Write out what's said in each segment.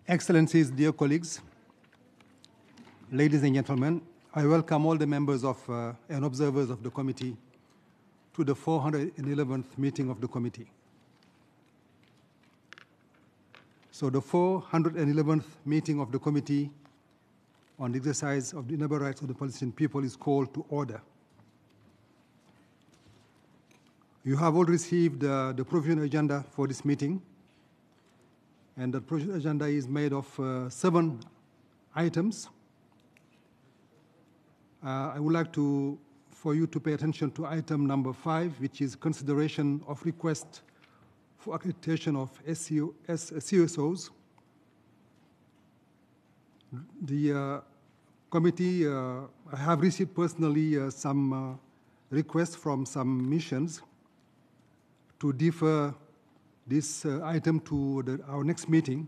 Excellencies, dear colleagues, ladies and gentlemen, I welcome all the members of and observers of the committee to the 411th meeting of the committee. So the 411th meeting of the committee on the exercise of the inalienable rights of the Palestinian people is called to order. You have all received the provisional agenda for this meeting, and the provisional agenda is made of 7 items. I would like for you to pay attention to item number 5, which is consideration of request for accreditation of CSOs. The committee, I have received personally some requests from some missions to defer this item to our next meeting.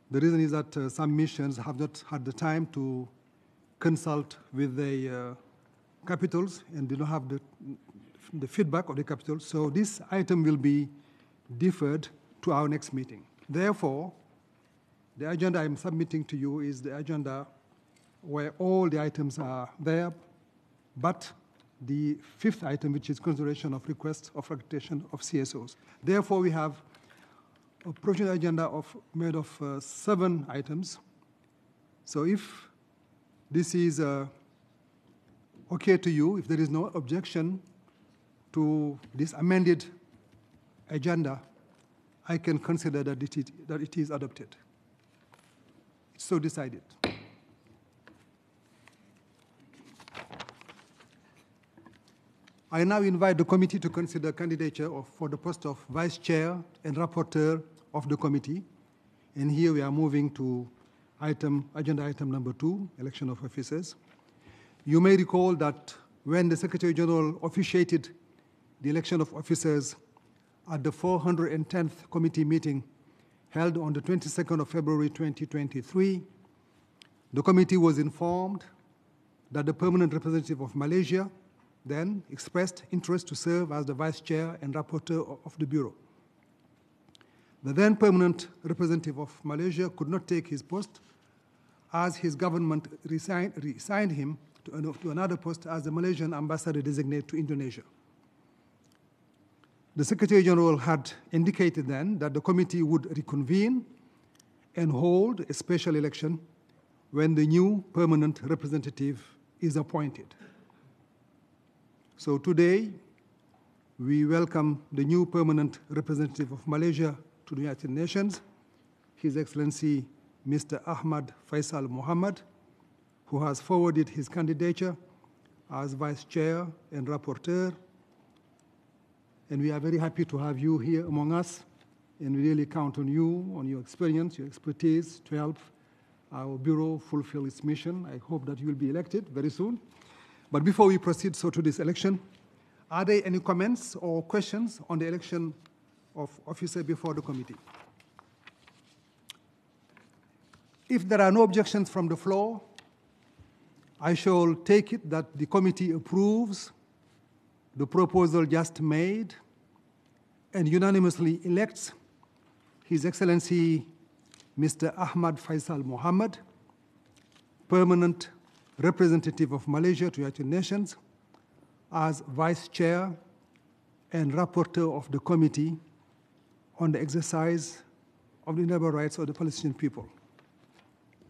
The reason is that some missions have not had the time to consult with the capitals and do not have the feedback of the capitals. So this item will be deferred to our next meeting. Therefore, the agenda I'm submitting to you is the agenda where all the items are there, but the 5th item, which is consideration of requests of accreditation of CSOs. Therefore, we have a provisional agenda made of 7 items. So if this is okay to you, if there is no objection to this amended agenda, I can consider that it is adopted. It's so decided. I now invite the committee to consider candidature for the post of Vice-Chair and Rapporteur of the committee. And here we are moving to agenda item number 2, election of officers. You may recall that when the Secretary General officiated the election of officers at the 410th committee meeting held on the 22nd of February 2023, the committee was informed that the permanent representative of Malaysia then expressed interest to serve as the Vice Chair and Rapporteur of the Bureau. The then permanent representative of Malaysia could not take his post as his government resigned him to another post as the Malaysian ambassador designate to Indonesia. The Secretary General had indicated then that the committee would reconvene and hold a special election when the new permanent representative is appointed. So today, we welcome the new permanent representative of Malaysia to the United Nations, His Excellency Mr. Ahmad Faisal Mohamad, who has forwarded his candidature as Vice Chair and Rapporteur. And we are very happy to have you here among us, and we really count on you, on your experience, your expertise to help our Bureau fulfill its mission. I hope that you will be elected very soon. But before we proceed to this election, are there any comments or questions on the election of officer before the committee? If there are no objections from the floor, I shall take it that the committee approves the proposal just made and unanimously elects His Excellency Mr. Ahmad Faisal Mohamad, permanent representative of Malaysia to the United Nations, as Vice Chair and Rapporteur of the Committee on the Exercise of the Inalienable Rights of the Palestinian People.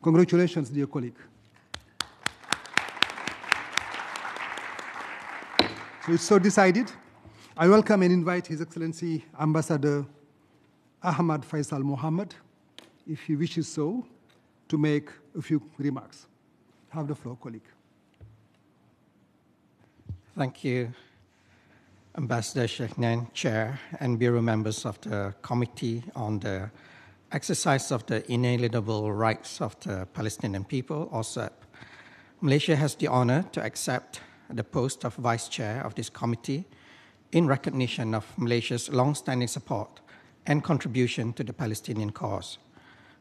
Congratulations, dear colleague. So it's so decided. I welcome and invite His Excellency Ambassador Ahmad Faisal Mohamad, if he wishes so, to make a few remarks. Have the floor, colleague. Thank you, Ambassador Sheikh, Chair, and Bureau members of the Committee on the Exercise of the Inalienable Rights of the Palestinian People, or SERP. Malaysia has the honor to accept the post of Vice Chair of this committee in recognition of Malaysia's long-standing support and contribution to the Palestinian cause.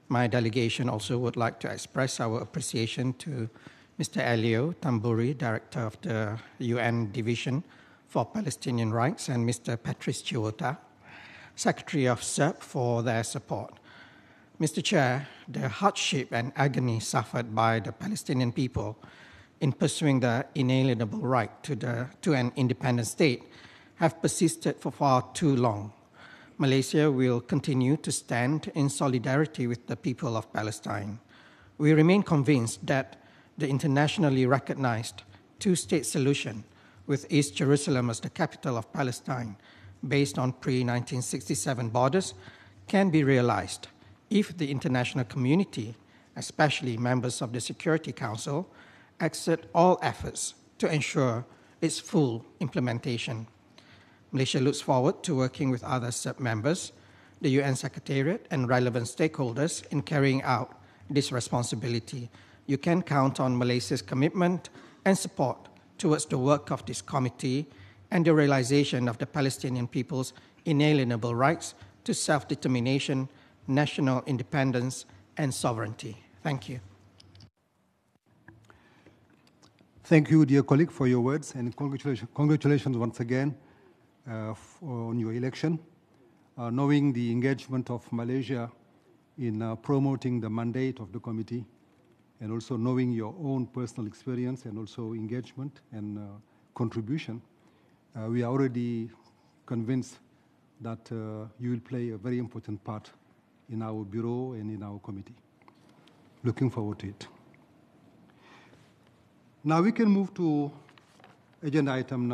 My delegation also would like to express our appreciation to Mr. Elio Tamburi, Director of the UN Division for Palestinian Rights, and Mr. Patrice Chiwota, Secretary of SERP, for their support. Mr. Chair, the hardship and agony suffered by the Palestinian people in pursuing the inalienable right to an independent state have persisted for far too long. Malaysia will continue to stand in solidarity with the people of Palestine. We remain convinced that the internationally recognized two-state solution with East Jerusalem as the capital of Palestine, based on pre-1967 borders, can be realized if the international community, especially members of the Security Council, exert all efforts to ensure its full implementation. Malaysia looks forward to working with other sub-members, the UN Secretariat, and relevant stakeholders in carrying out this responsibility. You can count on Malaysia's commitment and support towards the work of this committee and the realization of the Palestinian people's inalienable rights to self-determination, national independence, and sovereignty. Thank you. Thank you, dear colleague, for your words, and congratulations once again on your election. Knowing the engagement of Malaysia in promoting the mandate of the committee, and also knowing your own personal experience and also engagement and contribution, we are already convinced that you will play a very important part in our bureau and in our committee. Looking forward to it. Now we can move to agenda item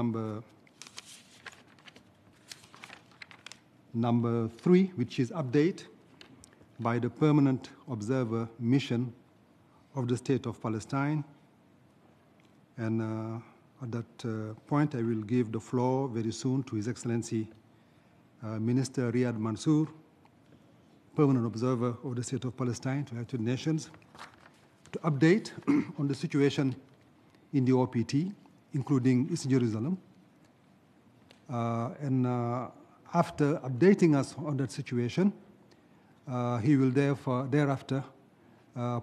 number 3, which is update by the Permanent Observer Mission of the State of Palestine. And at that point, I will give the floor very soon to His Excellency Minister Riyad Mansour, Permanent Observer of the State of Palestine to United Nations, to update on the situation in the OPT, including East Jerusalem. After updating us on that situation, he will thereafter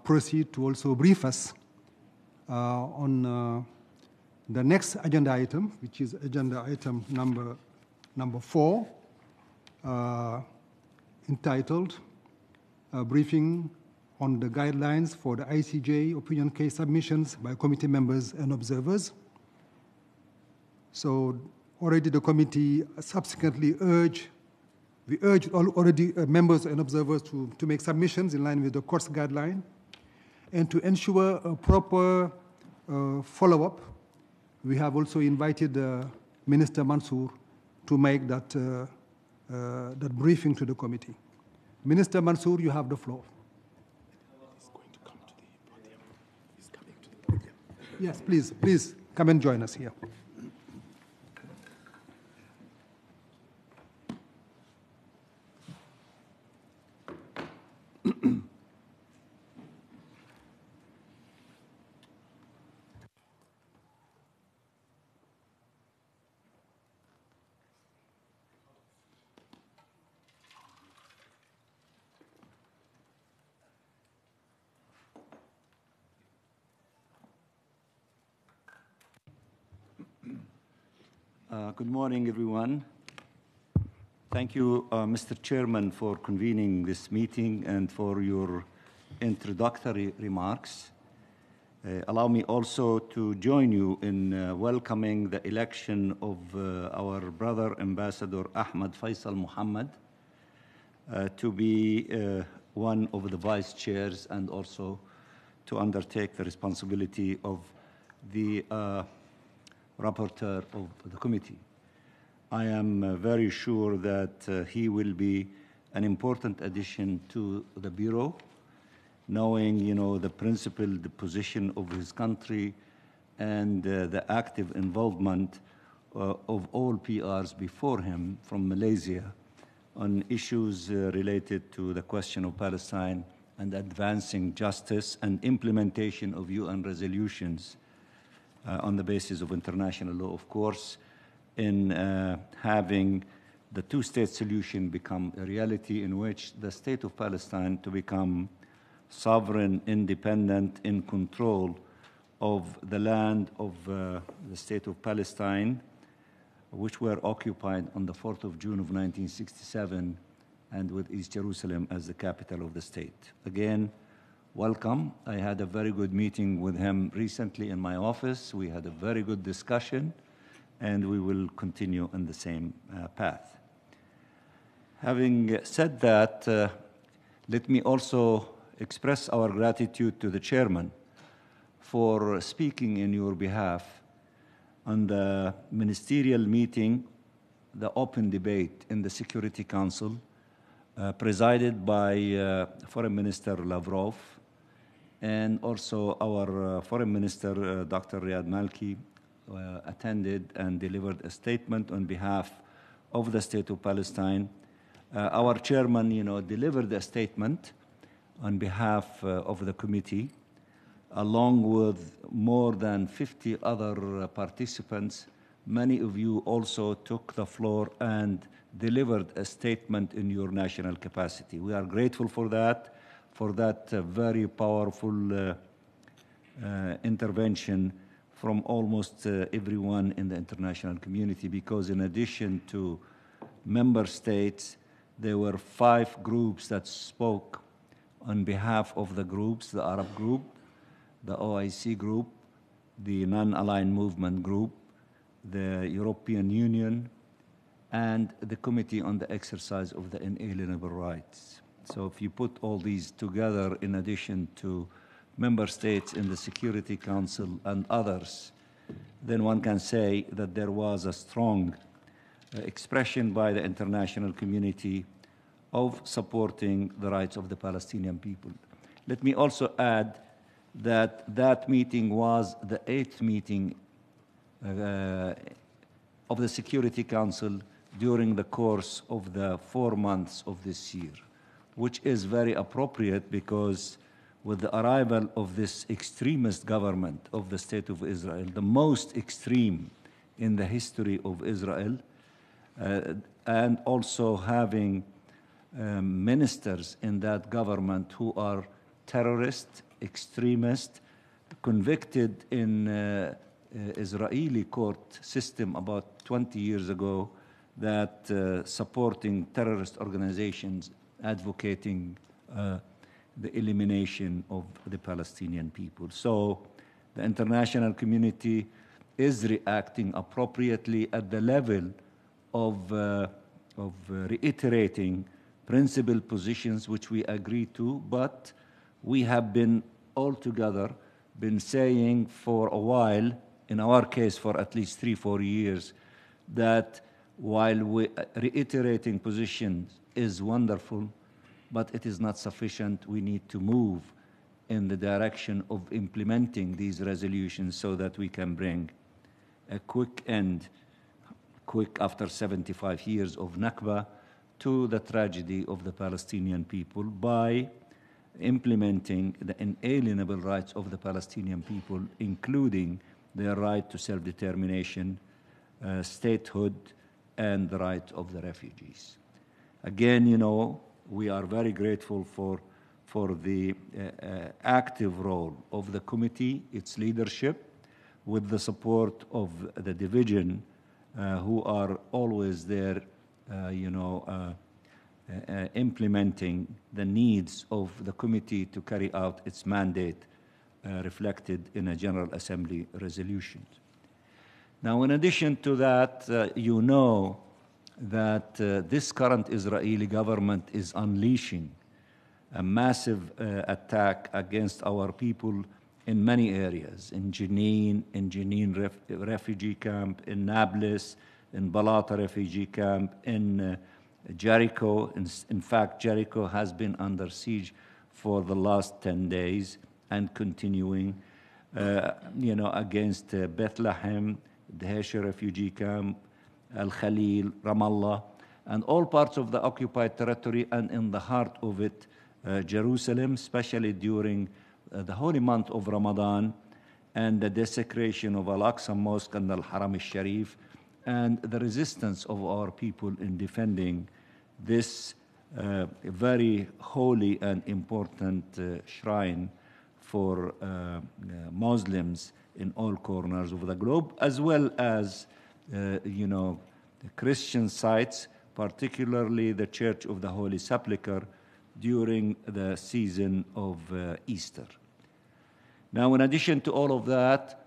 proceed to also brief us on the next agenda item, which is agenda item number 4, entitled Briefing on the Guidelines for the ICJ Opinion Case Submissions by Committee Members and Observers. So already the committee subsequently we urged already members and observers to make submissions in line with the court's guideline, and to ensure a proper follow-up. We have also invited Minister Mansour to make that briefing to the committee. Minister Mansour, you have the floor. He's going to come to the podium. He's coming to the podium. Yes, please come and join us here. Good morning, everyone. Thank you, Mr. Chairman, for convening this meeting and for your introductory remarks. Allow me also to join you in welcoming the election of our brother Ambassador Ahmad Faisal Muhammad to be one of the vice chairs and also to undertake the responsibility of the rapporteur of the committee. I am very sure that he will be an important addition to the Bureau, knowing, the principled position of his country and the active involvement of all PRs before him from Malaysia on issues related to the question of Palestine and advancing justice and implementation of UN resolutions on the basis of international law, of course, in having the two-state solution become a reality in which the State of Palestine to become sovereign, independent, in control of the land of the State of Palestine, which were occupied on the 4th of June of 1967 and with East Jerusalem as the capital of the state. Again, welcome. I had a very good meeting with him recently in my office. We had a very good discussion, and we will continue on the same path. Having said that, let me also express our gratitude to the chairman for speaking in your behalf on the ministerial meeting, the open debate in the Security Council, presided by Foreign Minister Lavrov, and also our Foreign Minister, Dr. Riyad Malki, attended and delivered a statement on behalf of the State of Palestine. Our chairman, delivered a statement on behalf of the committee, along with more than 50 other participants. Many of you also took the floor and delivered a statement in your national capacity. We are grateful for that very powerful intervention from almost everyone in the international community, because in addition to member states, there were 5 groups that spoke on behalf of the groups: the Arab group, the OIC group, the Non-Aligned Movement group, the European Union, and the Committee on the Exercise of the Inalienable Rights. So if you put all these together, in addition to member states in the Security Council and others, then one can say that there was a strong expression by the international community of supporting the rights of the Palestinian people. Let me also add that that meeting was the 8th meeting of the Security Council during the course of the 4 months of this year, which is very appropriate because with the arrival of this extremist government of the State of Israel, the most extreme in the history of Israel, and also having ministers in that government who are terrorists, extremists, convicted in Israeli court system about 20 years ago, that supporting terrorist organizations advocating the elimination of the Palestinian people. So the international community is reacting appropriately at the level of reiterating principled positions which we agree to, but we have been all together been saying for a while, in our case for at least 3-4 years, that while we reiterating positions is wonderful, but it is not sufficient. We need to move in the direction of implementing these resolutions so that we can bring a quick end, after 75 years of Nakba, to the tragedy of the Palestinian people by implementing the inalienable rights of the Palestinian people, including their right to self-determination, statehood, and the right of the refugees. Again, we are very grateful for the active role of the committee, its leadership, with the support of the division, who are always there, implementing the needs of the committee to carry out its mandate reflected in a General Assembly resolution. Now, in addition to that, that this current Israeli government is unleashing a massive attack against our people in many areas, in Jenin refugee camp, in Nablus, in Balata refugee camp, in Jericho. In fact, Jericho has been under siege for the last 10 days and continuing, against Bethlehem, the Hesher refugee camp, Al-Khalil, Ramallah, and all parts of the occupied territory, and in the heart of it, Jerusalem, especially during the holy month of Ramadan and the desecration of Al-Aqsa Mosque and Al-Haram al-Sharif, and the resistance of our people in defending this very holy and important shrine for Muslims in all corners of the globe, as well as the Christian sites, particularly the Church of the Holy Sepulchre, during the season of Easter. Now, in addition to all of that,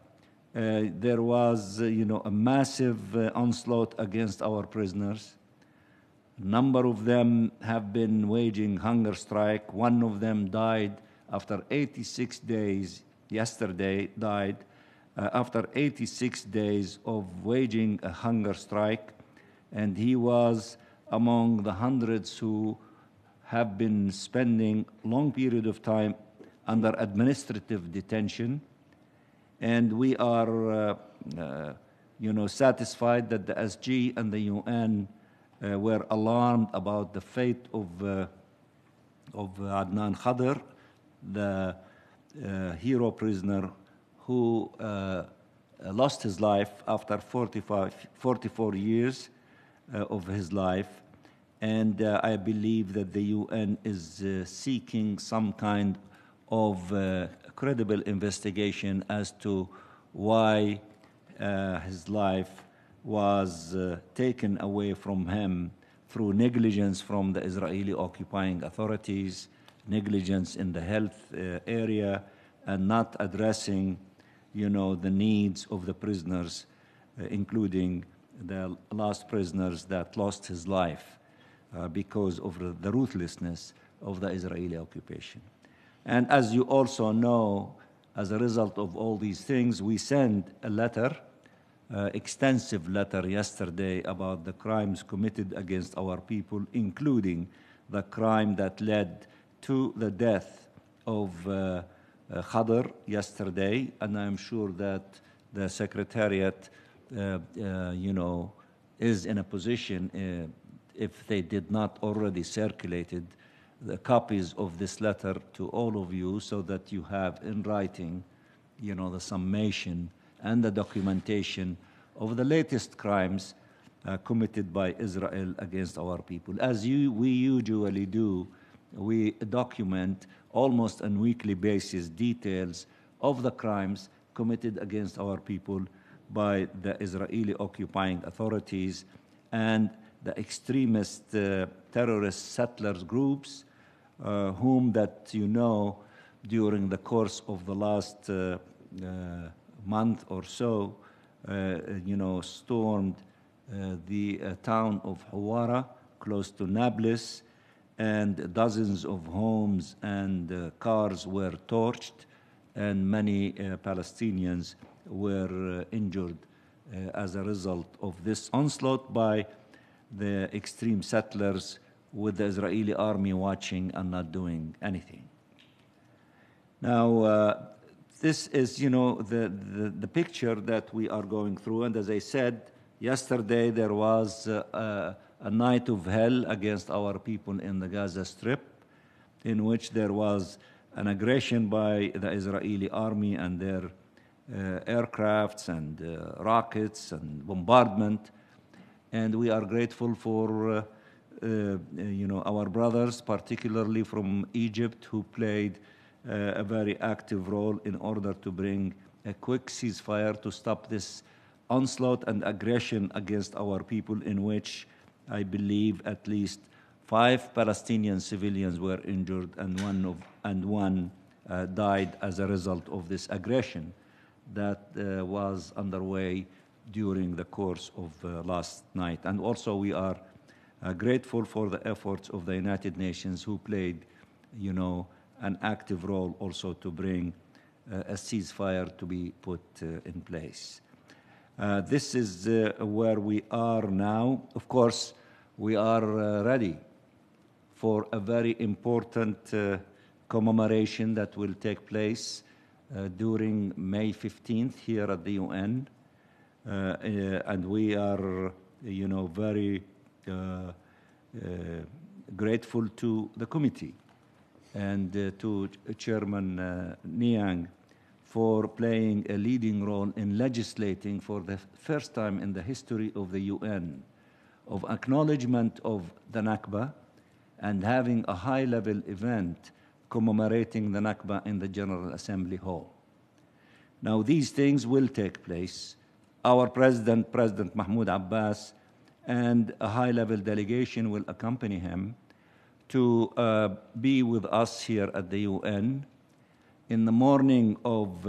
there was, a massive onslaught against our prisoners. A number of them have been waging hunger strike. One of them died after 86 days, yesterday died, after 86 days of waging a hunger strike. And he was among the hundreds who have been spending long period of time under administrative detention. And we are, satisfied that the SG and the UN were alarmed about the fate of Adnan Khader, the hero prisoner who lost his life after 44 years of his life. And I believe that the UN is seeking some kind of credible investigation as to why his life was taken away from him through negligence from the Israeli occupying authorities, negligence in the health area, and not addressing, the needs of the prisoners, including the last prisoners that lost his life because of the ruthlessness of the Israeli occupation. And as you also know, as a result of all these things, we sent a letter, extensive letter yesterday about the crimes committed against our people, including the crime that led to the death of Khader yesterday. And I'm sure that the Secretariat, is in a position, if they did not already circulated the copies of this letter to all of you, so that you have in writing, the summation and the documentation of the latest crimes committed by Israel against our people. As we usually do, we document almost on a weekly basis details of the crimes committed against our people by the Israeli occupying authorities and the extremist terrorist settlers groups, whom that during the course of the last month or so, stormed the town of Hawara, close to Nablus, and dozens of homes and cars were torched, and many Palestinians were injured as a result of this onslaught by the extreme settlers, with the Israeli army watching and not doing anything. Now, this is, the picture that we are going through. And as I said, yesterday there was a night of hell against our people in the Gaza Strip, in which there was an aggression by the Israeli army and their aircrafts and rockets and bombardment. And we are grateful for our brothers, particularly from Egypt, who played a very active role in order to bring a quick ceasefire to stop this onslaught and aggression against our people, in which I believe at least 5 Palestinian civilians were injured and one died as a result of this aggression that was underway during the course of last night. And also we are grateful for the efforts of the United Nations, who played, an active role also to bring a ceasefire to be put in place. This is where we are now. Of course, we are ready for a very important commemoration that will take place during May 15th here at the UN. And we are, very grateful to the committee and to Chairman Niang for playing a leading role in legislating for the first time in the history of the UN of acknowledgement of the Nakba and having a high-level event commemorating the Nakba in the General Assembly Hall. Now, these things will take place. Our President Mahmoud Abbas, and a high-level delegation will accompany him to be with us here at the UN. In the morning of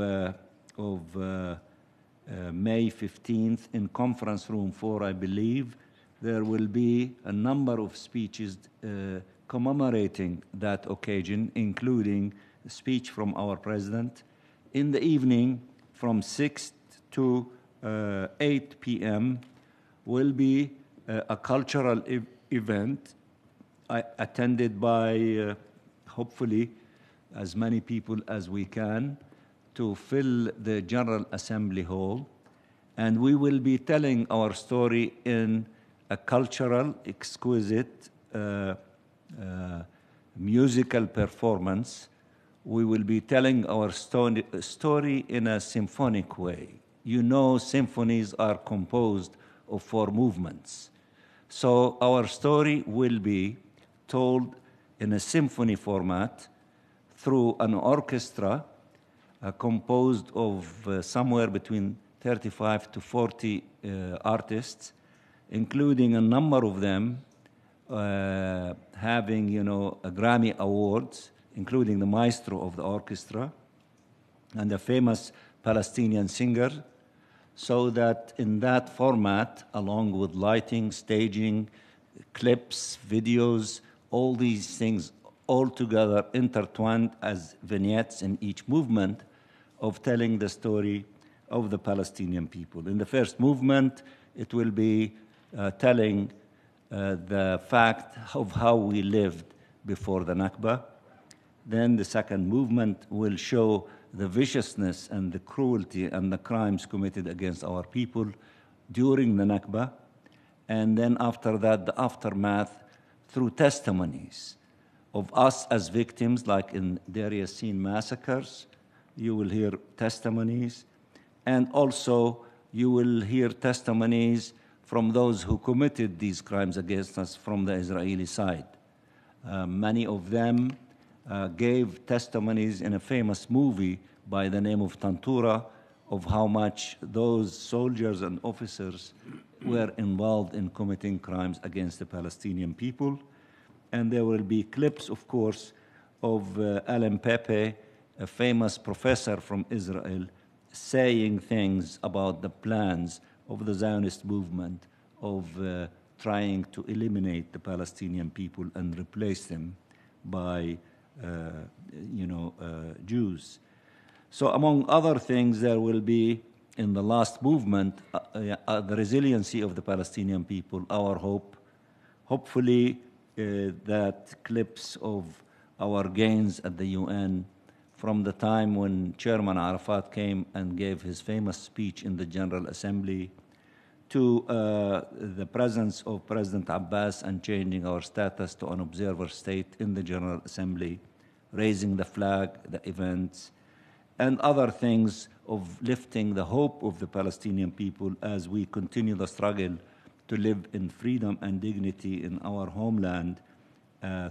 May 15th, in Conference Room 4, I believe, there will be a number of speeches commemorating that occasion, including a speech from our president. In the evening, from 6 to 8 p.m., will be a cultural event attended by, hopefully, as many people as we can, to fill the General Assembly Hall. And we will be telling our story in a cultural, exquisite, musical performance. We will be telling our story in a symphonic way. You know, symphonies are composed of 4 movements. So our story will be told in a symphony format through an orchestra composed of somewhere between 35 to 40 artists, including a number of them having, a Grammy Awards, including the maestro of the orchestra and a famous Palestinian singer, so that in that format, along with lighting, staging, clips, videos, all these things all together intertwined as vignettes in each movement of telling the story of the Palestinian people. In the first movement, it will be telling the fact of how we lived before the Nakba. Then the second movement will show the viciousness and the cruelty and the crimes committed against our people during the Nakba. And then after that, the aftermath through testimonies of us as victims, like in Deir Yassin massacres. You will hear testimonies. And also, you will hear testimonies from those who committed these crimes against us from the Israeli side. Many of them gave testimonies in a famous movie by the name of Tantura of how much those soldiers and officers were involved in committing crimes against the Palestinian people. And there will be clips, of course, of Alan Pepe, a famous professor from Israel, saying things about the plans of the Zionist movement of trying to eliminate the Palestinian people and replace them by Jews. So among other things, there will be, in the last movement, the resiliency of the Palestinian people, our hope. Hopefully, that clips of our gains at the UN from the time when Chairman Arafat came and gave his famous speech in the General Assembly to the presence of President Abbas and changing our status to an observer state in the General Assembly, raising the flag, the events, and other things of lifting the hope of the Palestinian people as we continue the struggle to live in freedom and dignity in our homeland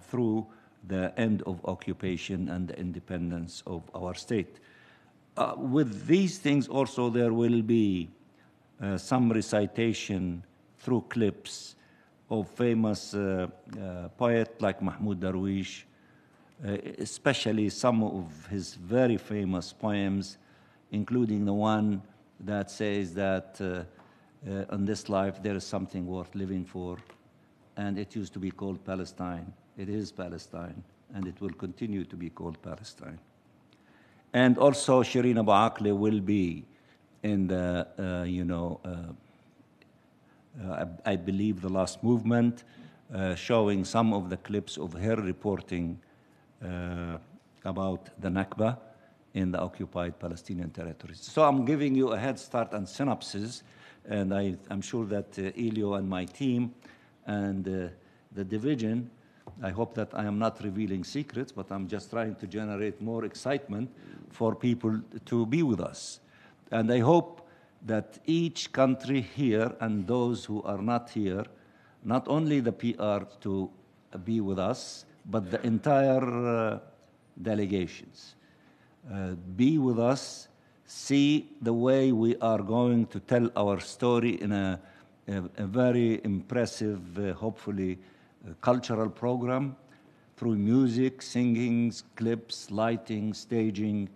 through the end of occupation and the independence of our state. With these things also, there will be some recitation through clips of famous poets like Mahmoud Darwish, especially some of his very famous poems, including the one that says that in this life there is something worth living for, and it used to be called Palestine. It is Palestine, and it will continue to be called Palestine. And also Shireen Abu Akleh will be in the, I believe the last movement, showing some of the clips of her reporting about the Nakba in the occupied Palestinian territories. So I'm giving you a head start and synopsis, and I'm sure that Elio and my team and the division, I hope that I am not revealing secrets, but I'm just trying to generate more excitement for people to be with us. And I hope that each country here and those who are not here, not only the PR to be with us, but the entire delegations, be with us, see the way we are going to tell our story in a a very impressive, hopefully, cultural program through music, singing, clips, lighting, staging,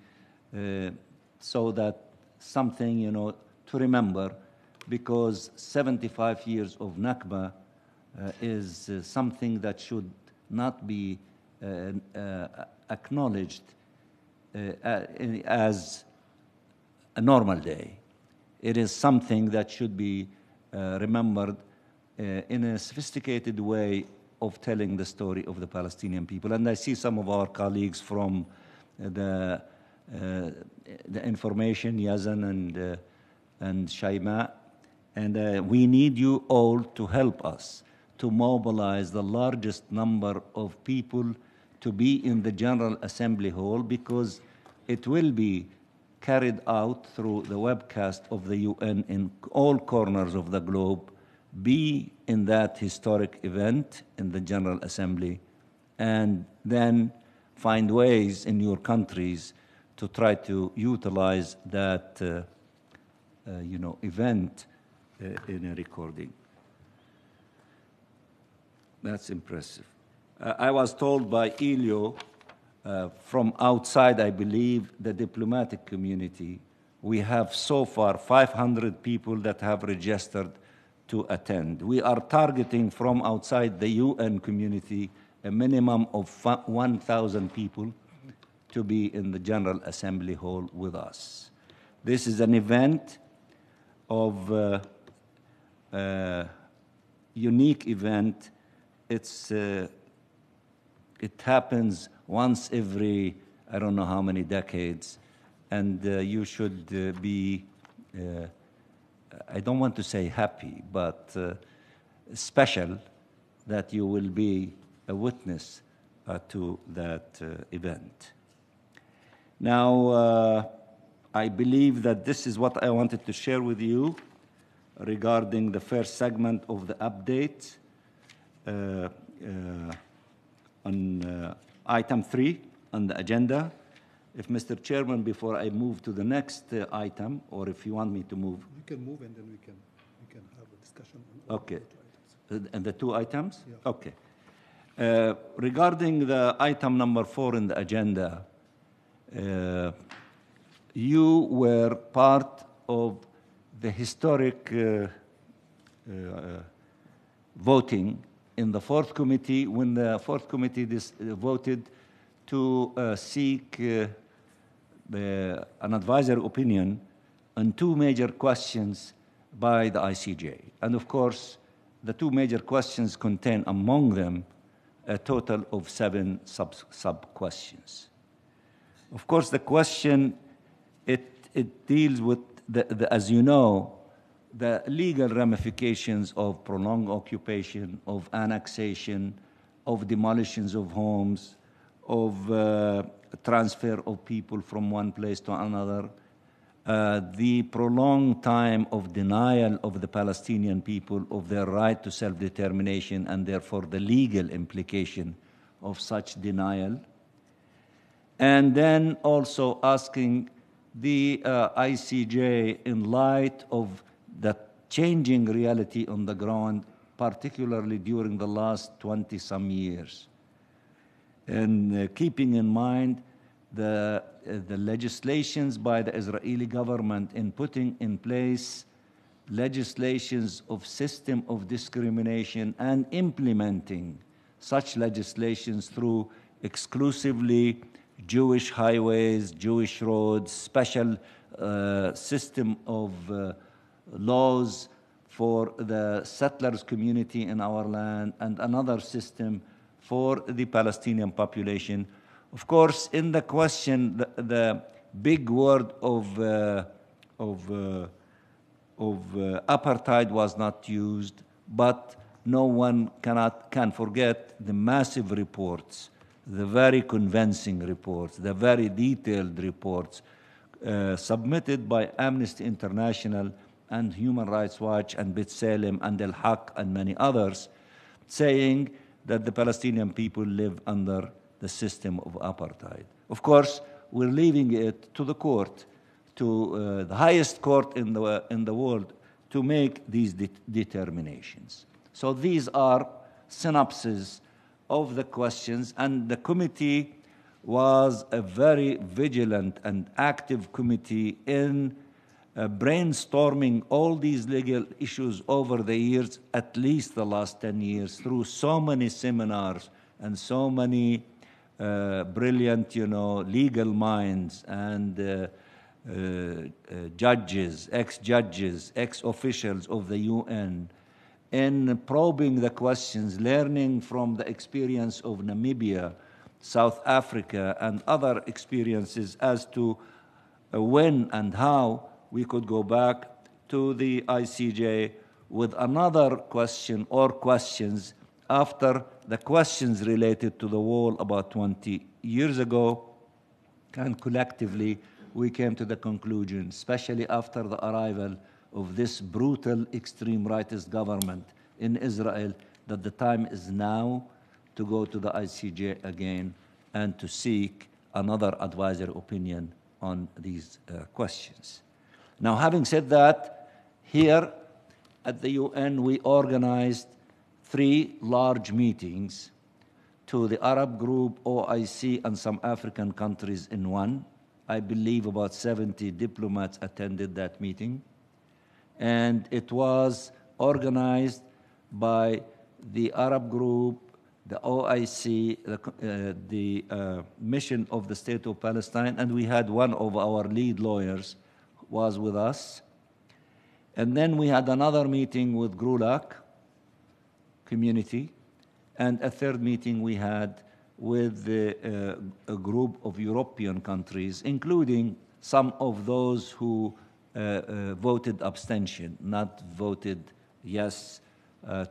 so that something, you know, to remember, because 75 years of Nakba is something that should not be acknowledged as a normal day. It is something that should be remembered in a sophisticated way of telling the story of the Palestinian people. And I see some of our colleagues from the information, Yazan and Shaima, and we need you all to help us to mobilize the largest number of people to be in the General Assembly Hall, because it will be carried out through the webcast of the UN in all corners of the globe. Be in that historic event in the General Assembly, and then find ways in your countries to try to utilize that event in a recording. That's impressive. I was told by Elio from outside, I believe, the diplomatic community, we have so far 500 people that have registered to attend. We are targeting from outside the UN community a minimum of 1,000 people to be in the General Assembly Hall with us. This is an event of unique event. It happens once every, I don't know how many decades, and you should be, I don't want to say happy, but special that you will be a witness to that event. Now, I believe that this is what I wanted to share with you regarding the first segment of the update on item 3 on the agenda. If Mr. Chairman, before I move to the next item, or if you want me to move. You can move and then we can have a discussion on okay. the 2 items. And the 2 items? Yeah. Okay. Regarding the item number 4 in the agenda, you were part of the historic voting in the 4th committee when the 4th committee voted to seek an advisory opinion on 2 major questions by the ICJ. And of course, the 2 major questions contain among them a total of 7 sub-questions. Of course, the question, it deals with, as you know, the legal ramifications of prolonged occupation, of annexation, of demolitions of homes, of transfer of people from one place to another, the prolonged time of denial of the Palestinian people of their right to self-determination, and therefore the legal implication of such denial. And then also asking the ICJ, in light of the changing reality on the ground, particularly during the last 20-some years, and keeping in mind the legislations by the Israeli government in putting in place legislations of system of discrimination and implementing such legislations through exclusively Jewish highways, Jewish roads, special system of laws for the settlers community in our land, and another system for the Palestinian population. Of course, in the question, the big word of apartheid was not used, but no one can forget the massive reports, the very convincing reports, the very detailed reports submitted by Amnesty International and Human Rights Watch and B'Tselem and El Haq and many others, saying that the Palestinian people live under the system of apartheid. Of course, we're leaving it to the court, to the highest court in the world, to make these determinations. So these are synopses of the questions, and the committee was a very vigilant and active committee in brainstorming all these legal issues over the years, at least the last 10 years, through so many seminars and so many brilliant, legal minds and judges, ex-judges, ex-officials of the UN, in probing the questions, learning from the experience of Namibia, South Africa, and other experiences as to when and how we could go back to the ICJ with another question or questions after the questions related to the wall about 20 years ago. And collectively, we came to the conclusion, especially after the arrival of this brutal extreme rightist government in Israel, that the time is now to go to the ICJ again and to seek another advisory opinion on these questions. Now, having said that, here at the UN, we organized 3 large meetings to the Arab group, OIC, and some African countries in one. I believe about 70 diplomats attended that meeting. And it was organized by the Arab group, the OIC, the mission of the State of Palestine, and we had one of our lead lawyers was with us. And then we had another meeting with GRULAC community, and a third meeting we had with a group of European countries, including some of those who voted abstention, not voted yes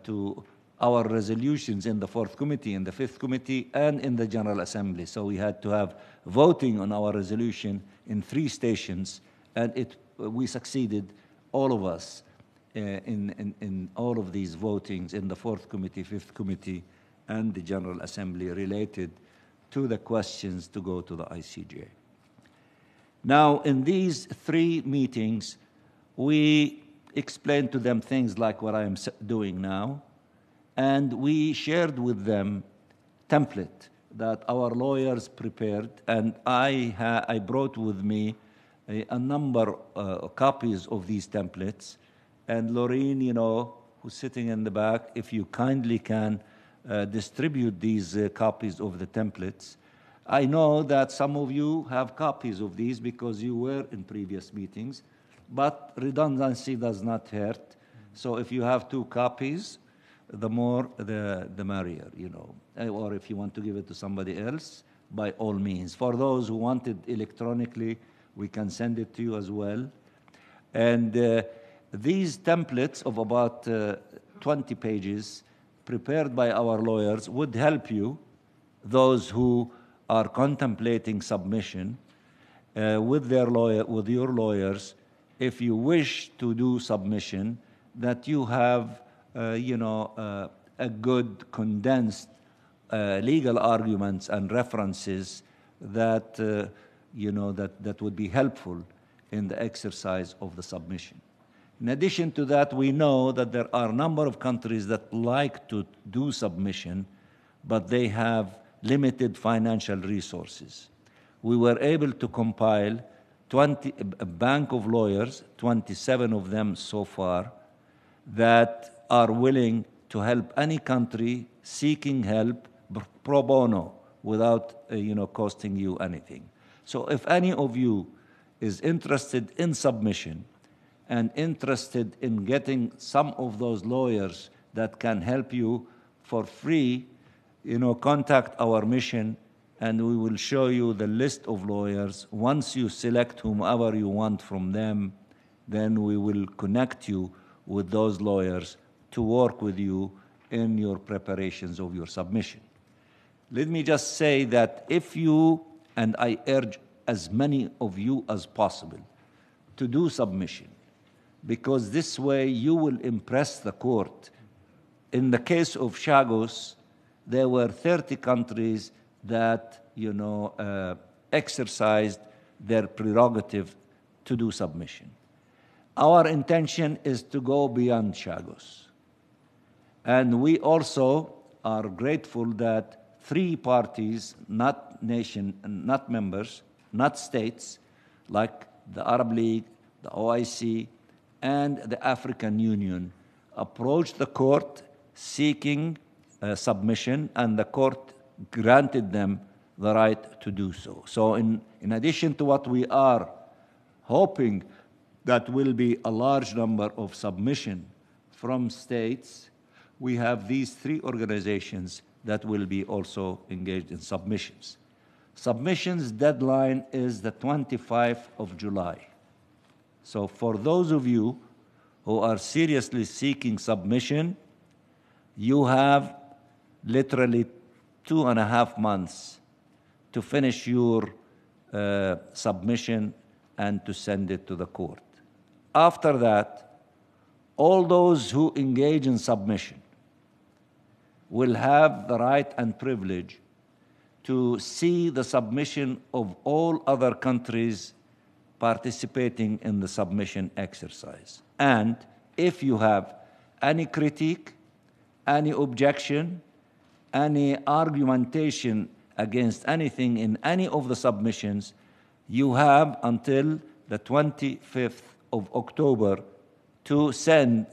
to our resolutions in the 4th committee, in the 5th committee, and in the General Assembly. So we had to have voting on our resolution in 3 stations, and we succeeded, all of us, in all of these votings in the 4th committee, 5th committee, and the General Assembly related to the questions to go to the ICJ. Now, in these 3 meetings, we explained to them things like what I am doing now, and we shared with them template that our lawyers prepared, and I brought with me a number of copies of these templates. And Laureen, who's sitting in the back, if you kindly can distribute these copies of the templates. I know that some of you have copies of these because you were in previous meetings, but redundancy does not hurt. So if you have 2 copies, the more, the merrier, Or if you want to give it to somebody else, by all means. For those who want it electronically, we can send it to you as well. And these templates of about 20 pages prepared by our lawyers would help you, those who are contemplating submission, with your lawyers, if you wish to do submission, that you have a good condensed legal arguments and references that that would be helpful in the exercise of the submission. In addition to that, we know that there are a number of countries that like to do submission, but they have limited financial resources. We were able to compile a bank of lawyers, 27 of them so far, that are willing to help any country seeking help pro bono without costing you anything. So if any of you is interested in submission and interested in getting some of those lawyers that can help you for free, contact our mission and we will show you the list of lawyers. Once you select whomever you want from them, then we will connect you with those lawyers to work with you in your preparations of your submission. Let me just say that if you, and I urge as many of you as possible to do submission, because this way you will impress the court. In the case of Chagos, there were 30 countries that exercised their prerogative to do submission. our intention is to go beyond Chagos. And we also are grateful that 3 parties, not members, not states, like the Arab League, the OIC, and the African Union, approached the court seeking submission, and the court granted them the right to do so. So in addition to what we are hoping that will be a large number of submission from states, we have these 3 organizations that will be also engaged in submissions. Submissions deadline is the 25th of July. So for those of you who are seriously seeking submission, you have literally 2.5 months to finish your submission and to send it to the court. After that, all those who engage in submission will have the right and privilege to see the submission of all other countries participating in the submission exercise. And if you have any critique, any objection, any argumentation against anything in any of the submissions, you have until the 25th of October to send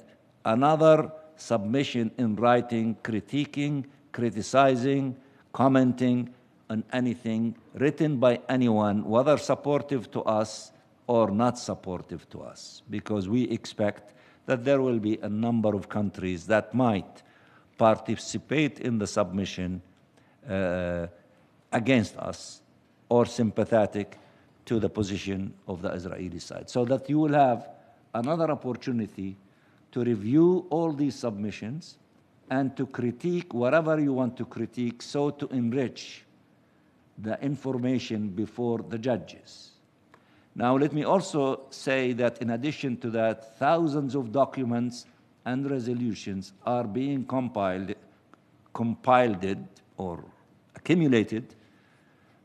another submission in writing, critiquing, criticizing, commenting on anything written by anyone, whether supportive to us or not supportive to us, because we expect that there will be a number of countries that might participate in the submission against us or sympathetic to the position of the Israeli side, so that you will have another opportunity to review all these submissions and to critique whatever you want to critique, so to enrich the information before the judges. Now, let me also say that in addition to that, thousands of documents and resolutions are being compiled or accumulated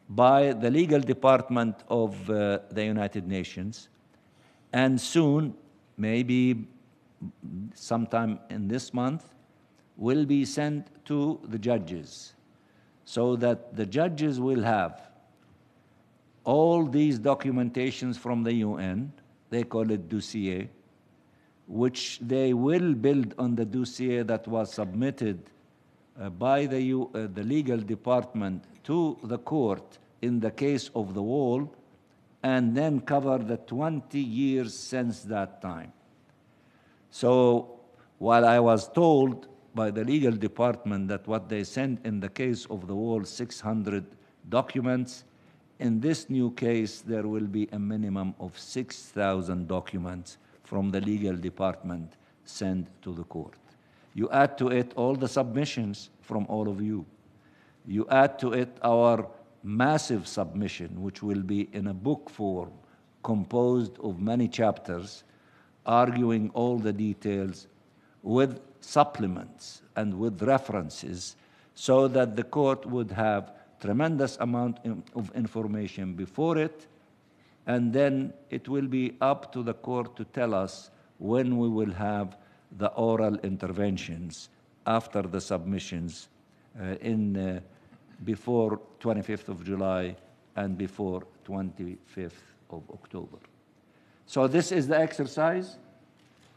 by the legal department of the United Nations, and soon, maybe sometime in this month, will be sent to the judges, so that the judges will have all these documentations from the UN, they call it dossier, which they will build on the dossier that was submitted by the legal department to the court in the case of the wall, and then cover the 20 years since that time. So while I was told by the legal department that what they sent in the case of the wall, 600 documents, in this new case, there will be a minimum of 6,000 documents from the legal department sent to the court. You add to it all the submissions from all of you. You add to it our massive submission, which will be in a book form, composed of many chapters, arguing all the details with supplements and with references, so that the court would have tremendous amount of information before it, and then it will be up to the court to tell us when we will have the oral interventions after the submissions before 25th of July and before 25th of October. So this is the exercise.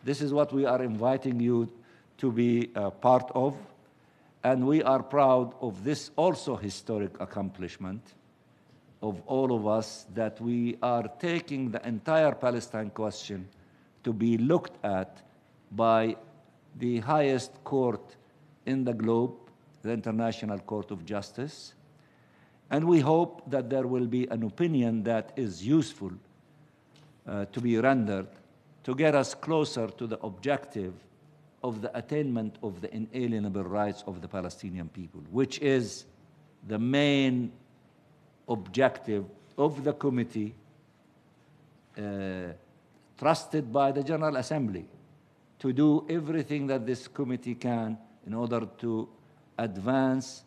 This is what we are inviting you to be part of. And we are proud of this also historic accomplishment of all of us, that we are taking the entire Palestine question to be looked at by the highest court in the globe, the International Court of Justice. And we hope that there will be an opinion that is useful to be rendered to get us closer to the objective of the attainment of the inalienable rights of the Palestinian people, which is the main objective of the committee trusted by the General Assembly to do everything that this committee can in order to advance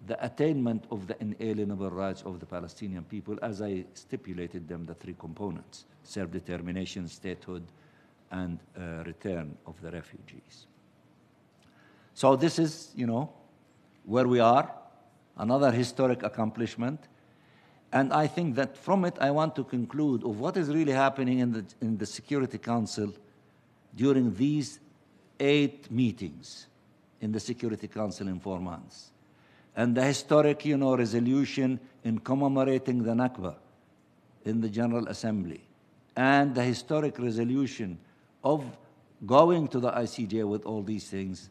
the attainment of the inalienable rights of the Palestinian people, as I stipulated them, the 3 components: self-determination, statehood, and return of the refugees. So this is, where we are, another historic accomplishment. And I think that from it, I want to conclude of what is really happening in the Security Council during these 8 meetings in the Security Council in 4 months. And the historic, resolution in commemorating the Nakba in the General Assembly, and the historic resolution of going to the ICJ with all these things,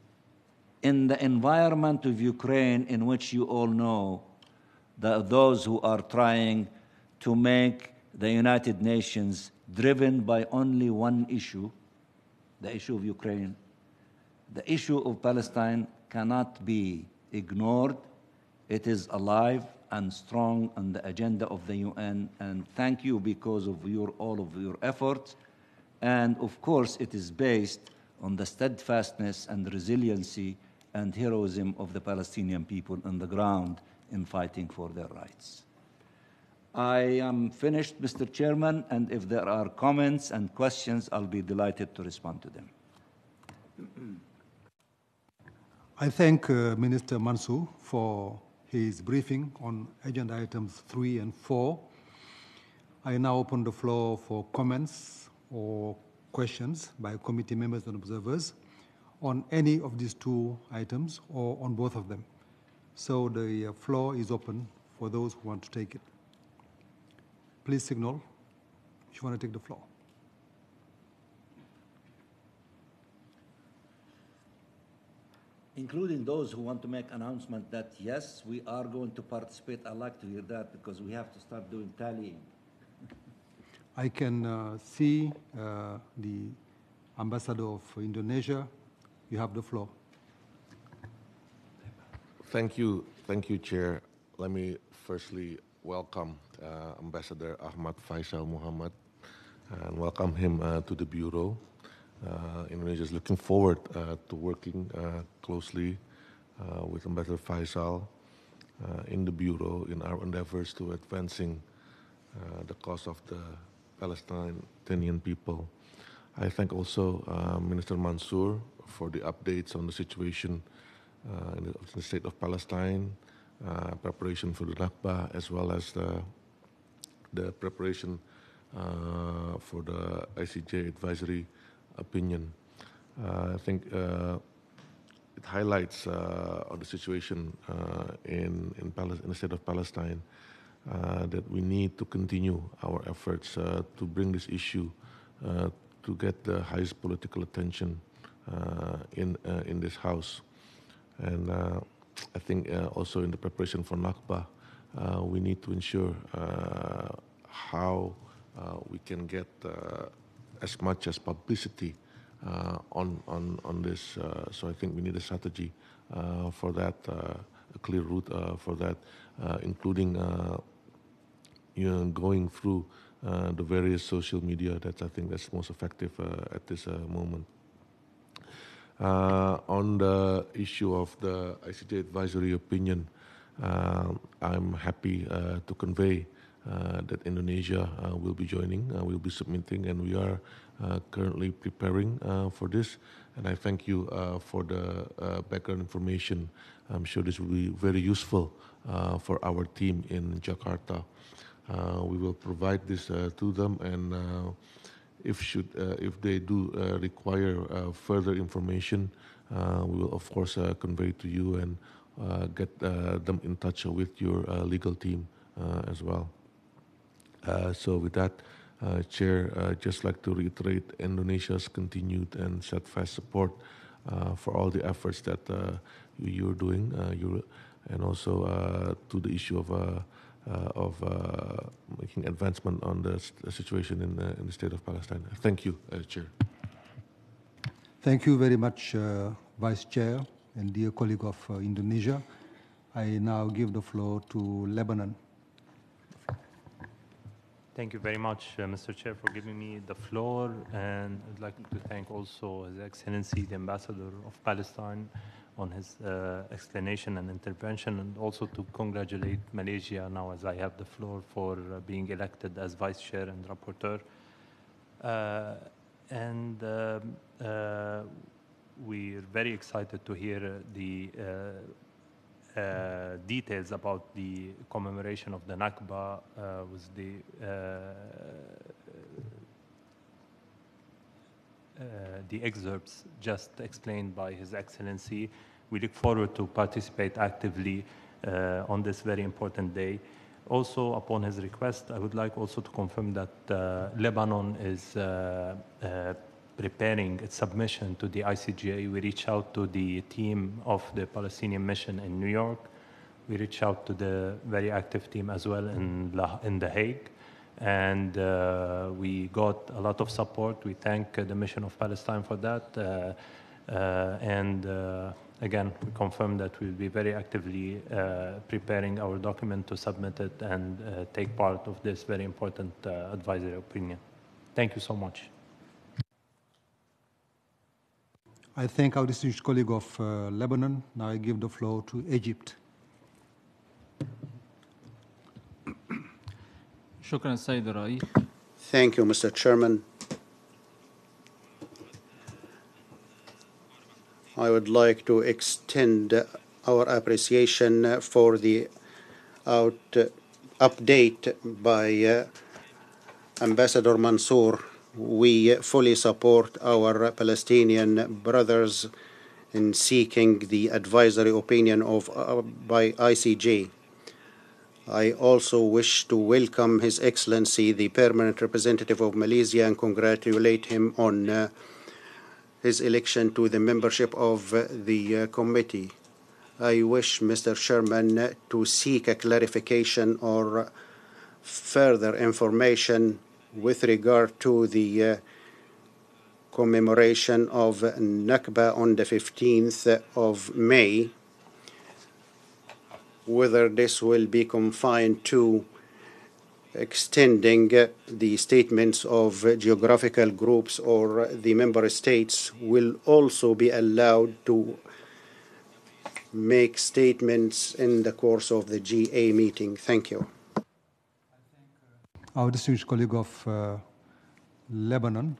in the environment of Ukraine, in which you all know those who are trying to make the United Nations driven by only one issue, the issue of Ukraine. The issue of Palestine cannot be ignored. It is alive and strong on the agenda of the UN, and thank you because of all of your efforts. And of course, it is based on the steadfastness and resiliency and heroism of the Palestinian people on the ground in fighting for their rights. I am finished, Mr. Chairman, and if there are comments and questions, I'll be delighted to respond to them. I thank Minister Mansour for his briefing on agenda items 3 and 4. I now open the floor for comments or questions by committee members and observers on any of these 2 items or on both of them. So the floor is open for those who want to take it. Please signal if you want to take the floor. Including those who want to make announcement that, yes, we are going to participate. I'd like to hear that because we have to start doing tallying. I can see the Ambassador of Indonesia. You have the floor. Thank you, Chair. Let me firstly welcome Ambassador Ahmad Faisal Muhammad and welcome him to the Bureau. Indonesia is looking forward to working closely with Ambassador Faisal in the Bureau in our endeavors to advancing the cause of the Palestinian people. I thank also Minister Mansour for the updates on the situation in the State of Palestine, preparation for the Nakba, as well as the preparation for the ICJ advisory opinion. I think it highlights on the situation in the State of Palestine that we need to continue our efforts to bring this issue to get the highest political attention in this House. And I think also in the preparation for Nakba, we need to ensure how we can get as much as publicity on this. So I think we need a strategy for that, a clear route for that, including going through the various social media. I think that's most effective at this moment. On the issue of the ICJ advisory opinion, I'm happy to convey that Indonesia will be joining, will be submitting, and we are currently preparing for this. And I thank you for the background information. I'm sure this will be very useful for our team in Jakarta. We will provide this to them, and if they do require further information, we will of course convey to you and get them in touch with your legal team as well. So with that, Chair, I'd just like to reiterate Indonesia's continued and steadfast support for all the efforts that you're doing, and also to the issue of making advancement on the situation in the State of Palestine. Thank you, Chair. Thank you very much, Vice Chair and dear colleague of Indonesia. I now give the floor to Lebanon. Thank you very much, Mr. Chair, for giving me the floor. And I'd like to thank also His Excellency, the Ambassador of Palestine, on his explanation and intervention, and also to congratulate Malaysia now as I have the floor for being elected as Vice-Chair and Rapporteur. And we're very excited to hear the details about the commemoration of the Nakba with the excerpts just explained by His Excellency. We look forward to participate actively on this very important day. Also, upon his request, I would like also to confirm that Lebanon is preparing its submission to the ICJ. We reach out to the team of the Palestinian mission in New York. We reach out to the very active team as well in The Hague. And we got a lot of support. We thank the Mission of Palestine for that. Again, we confirm that we'll be very actively preparing our document to submit it and take part of this very important advisory opinion. Thank you so much. I thank our distinguished colleague of Lebanon. Now I give the floor to Egypt. شكرا سيد الرئيس. Thank you, Mr. Chairman. I would like to extend our appreciation for the update by Ambassador Mansour. We fully support our Palestinian brothers in seeking the advisory opinion by ICJ. I also wish to welcome His Excellency, the Permanent Representative of Malaysia, and congratulate him on his election to the membership of the committee. I wish, Mr. Chairman, to seek a clarification or further information with regard to the commemoration of Nakba on the 15th of May, whether this will be confined to extending the statements of geographical groups or the member states will also be allowed to make statements in the course of the GA meeting. Thank you. Our distinguished colleague of Lebanon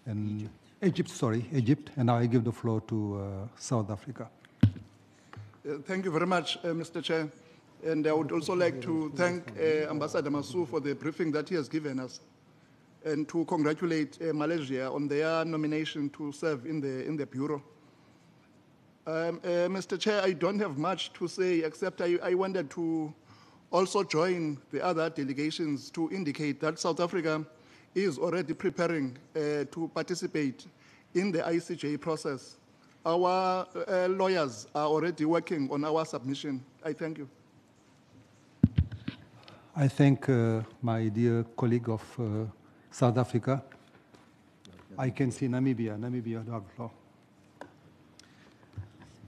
and Egypt, and now I give the floor to South Africa. Thank you very much, Mr. Chair. And I would also like to thank Ambassador Mansour for the briefing that he has given us, and to congratulate Malaysia on their nomination to serve in the Bureau. Mr. Chair, I don't have much to say, except I wanted to also join the other delegations to indicate that South Africa is already preparing to participate in the ICJ process. Our lawyers are already working on our submission. I thank you. I thank my dear colleague of South Africa. I can see Namibia. Namibia, you have the floor.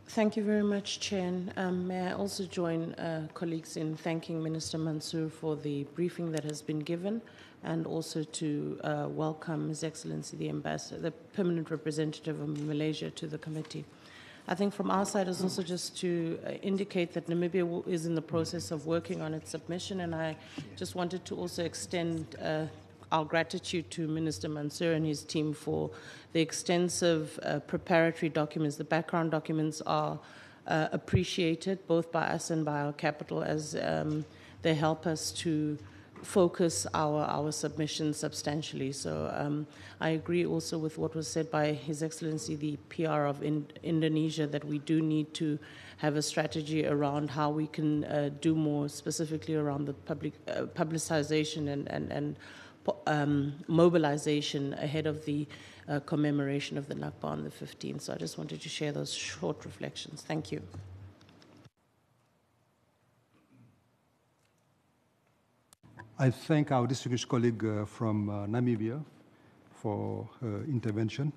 Thank you very much, Chair. May I also join colleagues in thanking Minister Mansour for the briefing that has been given, and also to welcome His Excellency the Ambassador, the Permanent Representative of Malaysia, to the committee. I think from our side is also just to indicate that Namibia is in the process of working on its submission, and I just wanted to also extend our gratitude to Minister Mansour and his team for the extensive preparatory documents. The background documents are appreciated both by us and by our capital, as they help us to focus our submission substantially. So I agree also with what was said by His Excellency the PR of Indonesia, that we do need to have a strategy around how we can do more specifically around the public publicization and mobilization ahead of the commemoration of the Nakba on the 15th. So I just wanted to share those short reflections. Thank you. I thank our distinguished colleague from Namibia for her intervention.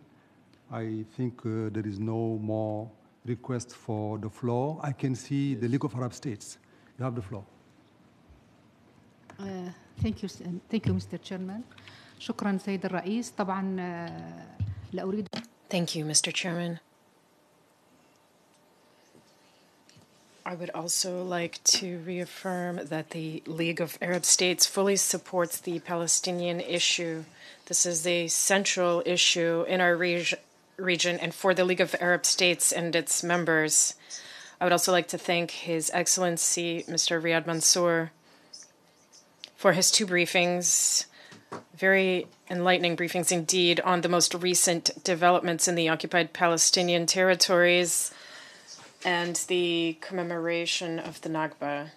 I think there is no more request for the floor. I can see the League of Arab States. You have the floor. Thank you, Mr. Chairman. شكرا سيد الرئيس. طبعا لا أريد. Thank you, Mr. Chairman. I would also like to reaffirm that the League of Arab States fully supports the Palestinian issue. This is a central issue in our region and for the League of Arab States and its members. I would also like to thank His Excellency, Mr. Riyad Mansour, for his 2 briefings, very enlightening briefings indeed, on the most recent developments in the occupied Palestinian territories and the commemoration of the Nakba.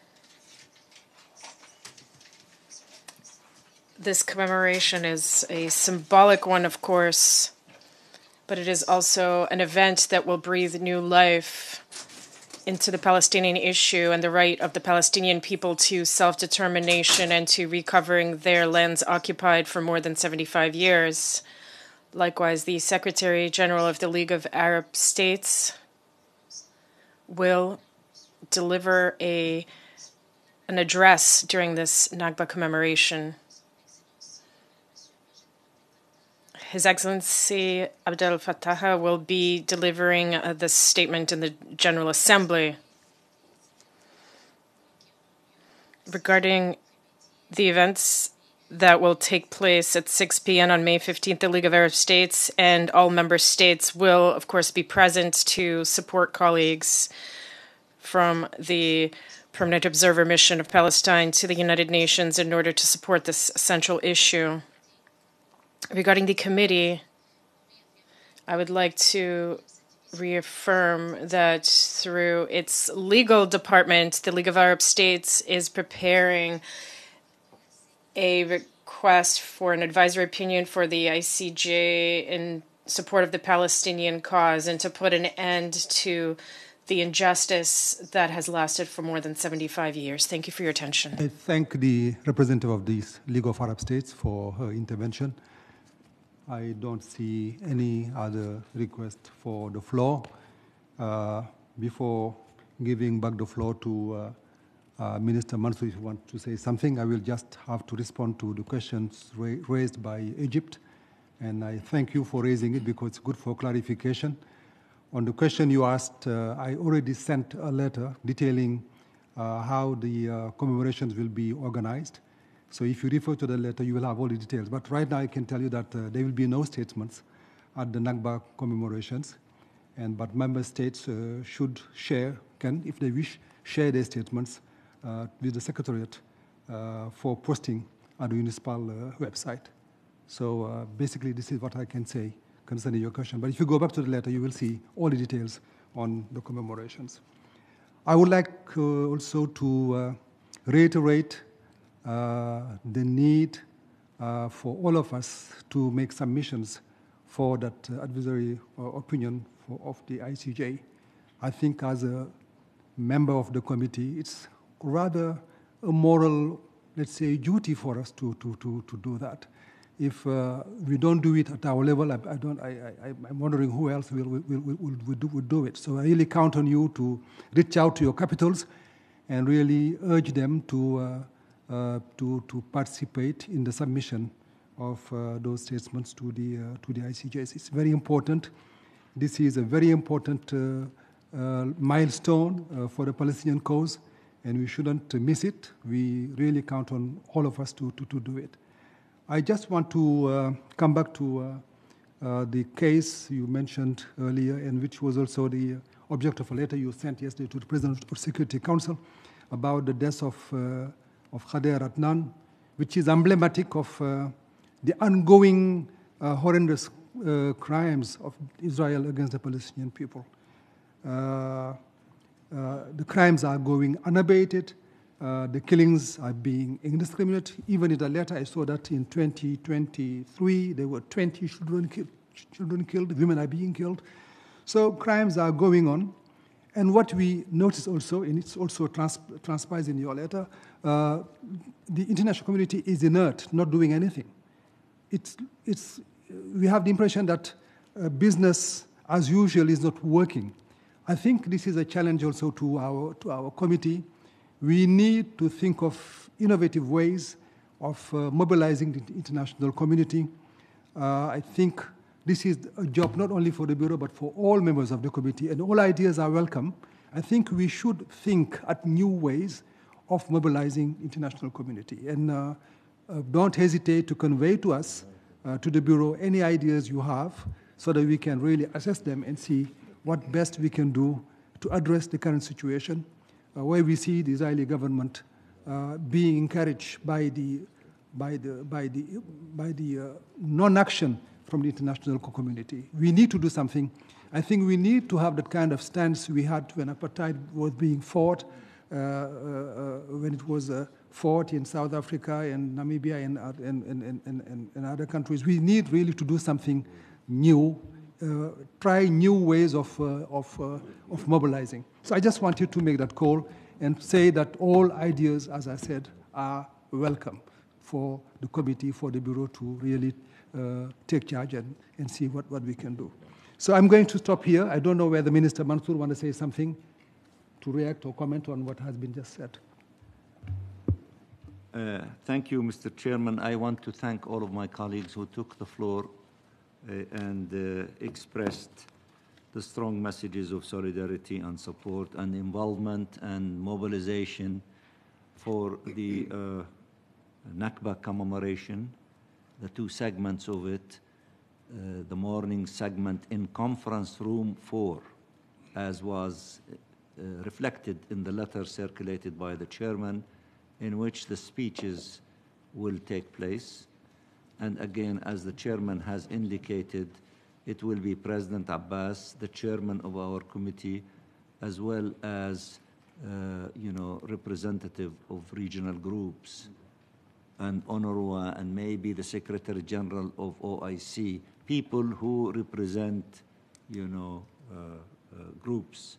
This commemoration is a symbolic one, of course, but it is also an event that will breathe new life into the Palestinian issue and the right of the Palestinian people to self-determination and to recovering their lands occupied for more than 75 years. Likewise, the Secretary General of the League of Arab States will deliver an address during this Nakba commemoration. His Excellency Abdel Fattah will be delivering this statement in the General Assembly. Regarding the events that will take place at 6 p.m. on May 15th, the League of Arab States and all member states will, of course, be present to support colleagues from the Permanent Observer Mission of Palestine to the United Nations in order to support this central issue. Regarding the committee, I would like to reaffirm that through its legal department, the League of Arab States is preparing a request for an advisory opinion for the ICJ in support of the Palestinian cause and to put an end to the injustice that has lasted for more than 75 years. Thank you for your attention. I thank the representative of the League of Arab States for her intervention. I don't see any other request for the floor. Before giving back the floor to Minister Mansour, if you want to say something, I will just have to respond to the questions raised by Egypt. And I thank you for raising it because it's good for clarification. On the question you asked, I already sent a letter detailing how the commemorations will be organized. So if you refer to the letter, you will have all the details. But right now, I can tell you that there will be no statements at the Nakba commemorations. But member states should can, if they wish, share their statements with the Secretariat for posting on the municipal website. So basically, this is what I can say concerning your question. But if you go back to the letter, you will see all the details on the commemorations. I would like also to reiterate the need for all of us to make submissions for that advisory opinion of the ICJ. I think as a member of the committee, it's rather a moral, let's say, duty for us to do that. If we don't do it at our level, I'm wondering who else will do it. So I really count on you to reach out to your capitals and really urge them to participate in the submission of those statements to the ICJs. It's very important. This is a very important milestone for the Palestinian cause, and we shouldn't miss it. We really count on all of us to do it. I just want to come back to the case you mentioned earlier, and which was also the object of a letter you sent yesterday to the President of the Security Council about the death of Khader Adnan, which is emblematic of the ongoing horrendous crimes of Israel against the Palestinian people. The crimes are going unabated. The killings are being indiscriminate. Even in the letter, I saw that in 2023, there were 20 children killed, women are being killed. So crimes are going on. And what we notice also, and it's also transpires in your letter, the international community is inert, not doing anything. We have the impression that business as usual is not working. I think this is a challenge also to our committee. We need to think of innovative ways of mobilizing the international community. I think this is a job not only for the Bureau, but for all members of the committee, and all ideas are welcome. I think we should think at new ways of mobilizing international community. And don't hesitate to convey to us, to the Bureau, any ideas you have so that we can really assess them and see what best we can do to address the current situation, where we see the Israeli government being encouraged by the non-action from the international community. We need to do something. I think we need to have that kind of stance we had when apartheid was being fought, when it was fought in South Africa and Namibia and other countries. We need really to do something new, try new ways of mobilizing. So I just wanted to make that call and say that all ideas, as I said, are welcome for the committee, for the Bureau to really take charge and see what we can do. So I'm going to stop here. I don't know whether Minister Mansour want to say something to react or comment on what has been just said. Thank you, Mr. Chairman. I want to thank all of my colleagues who took the floor and expressed the strong messages of solidarity and support and involvement and mobilization for the Nakba commemoration, the two segments of it, the morning segment in Conference Room 4, as was reflected in the letter circulated by the chairman, in which the speeches will take place. And again, as the chairman has indicated, it will be President Abbas, the chairman of our committee, as well as representative of regional groups and UNRWA and maybe the Secretary General of OIC, people who represent, groups.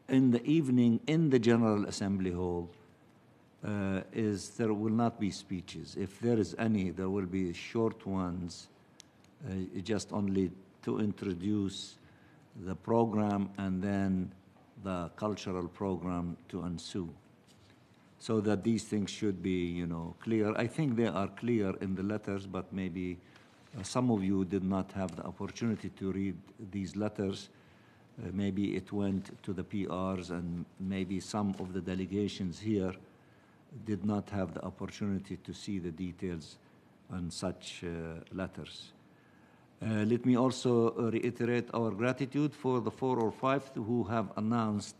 In the evening, in the General Assembly Hall, there will not be speeches. If there is any, there will be short ones, just only to introduce the program and then the cultural program to ensue. So that these things should be, clear. I think they are clear in the letters, but maybe some of you did not have the opportunity to read these letters. Maybe it went to the PRs, and maybe some of the delegations here did not have the opportunity to see the details on such letters. Let me also reiterate our gratitude for the 4 or 5 who have announced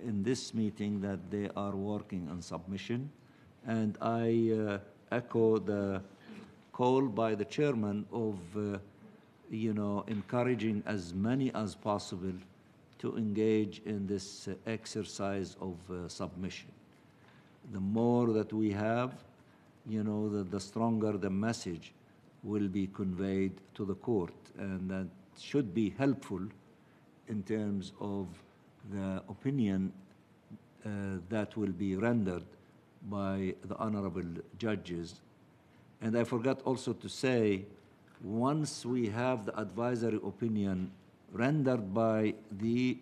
in this meeting that they are working on submission. And I echo the call by the chairman of encouraging as many as possible to engage in this exercise of submission. The more that we have, the stronger the message will be conveyed to the court, and that should be helpful in terms of the opinion that will be rendered by the honorable judges. And I forgot also to say, once we have the advisory opinion rendered by the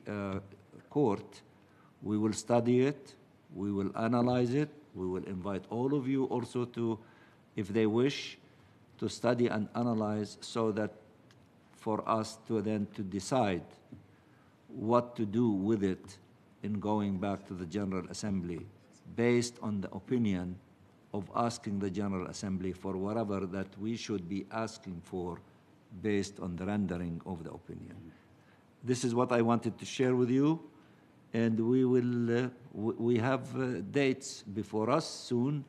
court, we will study it, we will analyze it, we will invite all of you also to, if they wish, to study and analyze, so that for us to then to decide what to do with it in going back to the General Assembly, based on the opinion of asking the General Assembly for whatever that we should be asking for based on the rendering of the opinion. This is what I wanted to share with you, and we will, we have dates before us soon.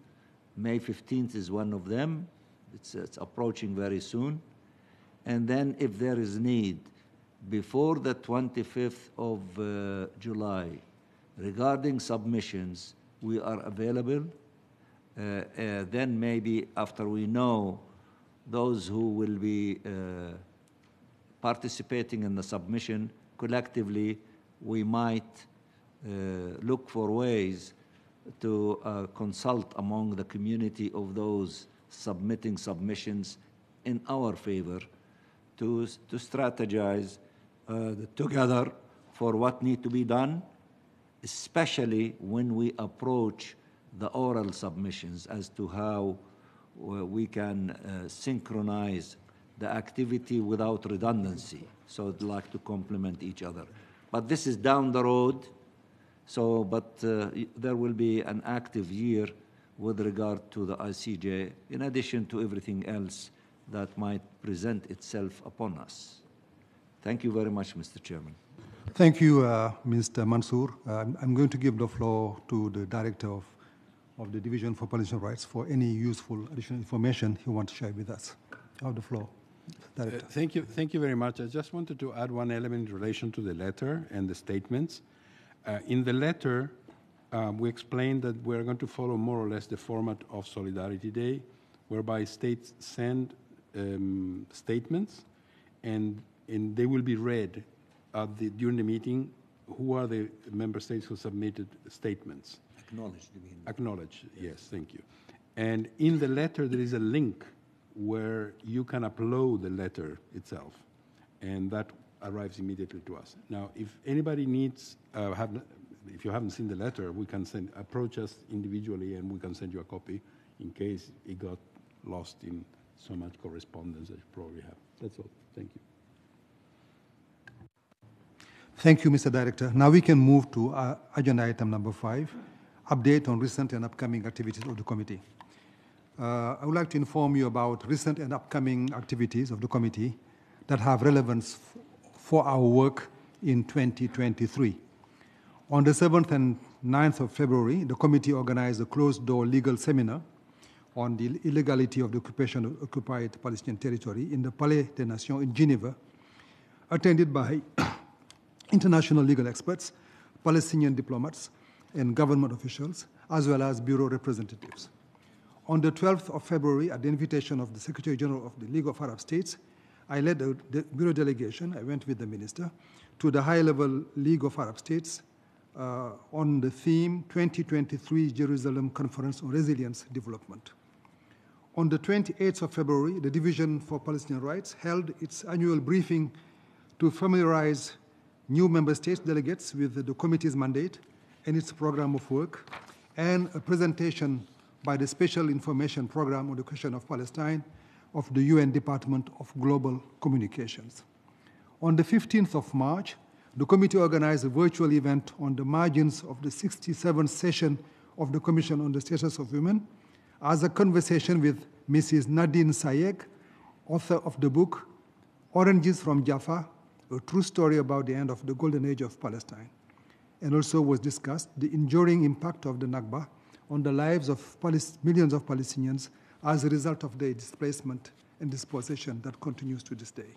May 15th is one of them. It's approaching very soon. And then if there is need, before the 25th of July, regarding submissions, we are available. Then maybe after we know those who will be participating in the submission, collectively, we might look for ways to consult among the community of those submitting submissions in our favor to strategize together for what needs to be done, especially when we approach the oral submissions, as to how we can synchronize the activity without redundancy. So I'd like to complement each other. But this is down the road. So, but there will be an active year with regard to the ICJ, in addition to everything else that might present itself upon us. Thank you very much, Mr. Chairman. Thank you, Mr. Mansour. I'm going to give the floor to the Director of the Division for Palestinian Rights for any useful additional information he wants to share with us. You have the floor, Director. Thank you very much. I just wanted to add one element in relation to the letter and the statements. In the letter, we explained that we're going to follow more or less the format of Solidarity Day, whereby states send statements, and they will be read during the meeting. Who are the member states who submitted statements? Acknowledged, you mean? Acknowledged, yes, thank you. And in the letter, there is a link where you can upload the letter itself, and that arrives immediately to us. Now, if anybody needs, if you haven't seen the letter, we can approach us individually, and we can send you a copy in case it got lost in so much correspondence that you probably have. That's all. Thank you. Thank you, Mr. Director. Now we can move to agenda item number 5, update on recent and upcoming activities of the committee. I would like to inform you about recent and upcoming activities of the committee that have relevance for our work in 2023. On the 7th and 9th of February, the committee organized a closed-door legal seminar on the illegality of the occupation of occupied Palestinian territory in the Palais des Nations in Geneva, attended by international legal experts, Palestinian diplomats, and government officials, as well as bureau representatives. On the 12th of February, at the invitation of the Secretary General of the League of Arab States, I led a bureau delegation, I went with the minister, to the high-level League of Arab States on the theme 2023 Jerusalem Conference on Resilience Development. On the 28th of February, the Division for Palestinian Rights held its annual briefing to familiarize new member states delegates with the committee's mandate and its program of work, and a presentation by the Special Information Program on the Question of Palestine of the UN Department of Global Communications. On the 15th of March, the committee organized a virtual event on the margins of the 67th session of the Commission on the Status of Women as a conversation with Mrs. Nadine Sayegh, author of the book Oranges from Jaffa, a true story about the end of the golden age of Palestine. And also was discussed the enduring impact of the Nakba on the lives of millions of Palestinians as a result of their displacement and dispossession that continues to this day.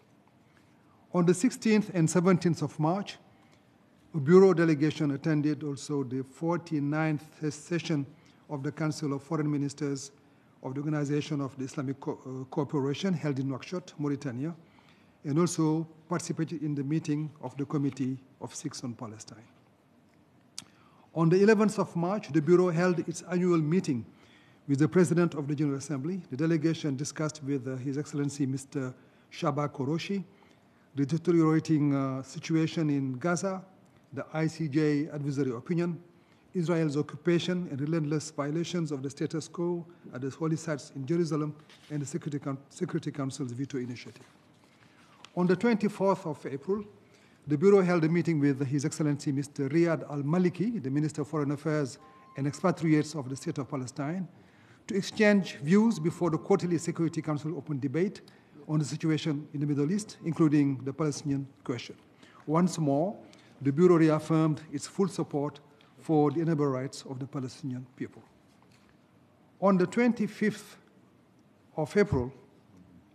On the 16th and 17th of March, a bureau delegation attended also the 49th session of the Council of Foreign Ministers of the Organization of the Islamic Cooperation held in Nouakchott, Mauritania, and also participated in the meeting of the Committee of Six on Palestine. On the 11th of March, the Bureau held its annual meeting with the President of the General Assembly. The delegation discussed with His Excellency Mr. Shaba Koroshi the deteriorating situation in Gaza, the ICJ advisory opinion, Israel's occupation and relentless violations of the status quo at the holy sites in Jerusalem, and the Security Council's veto initiative. On the 24th of April, the Bureau held a meeting with His Excellency Mr. Riyad al-Maliki, the Minister of Foreign Affairs and Expatriates of the State of Palestine, to exchange views before the quarterly Security Council open debate on the situation in the Middle East, including the Palestinian question. Once more, the Bureau reaffirmed its full support for the inalienable rights of the Palestinian people. On the 25th of April,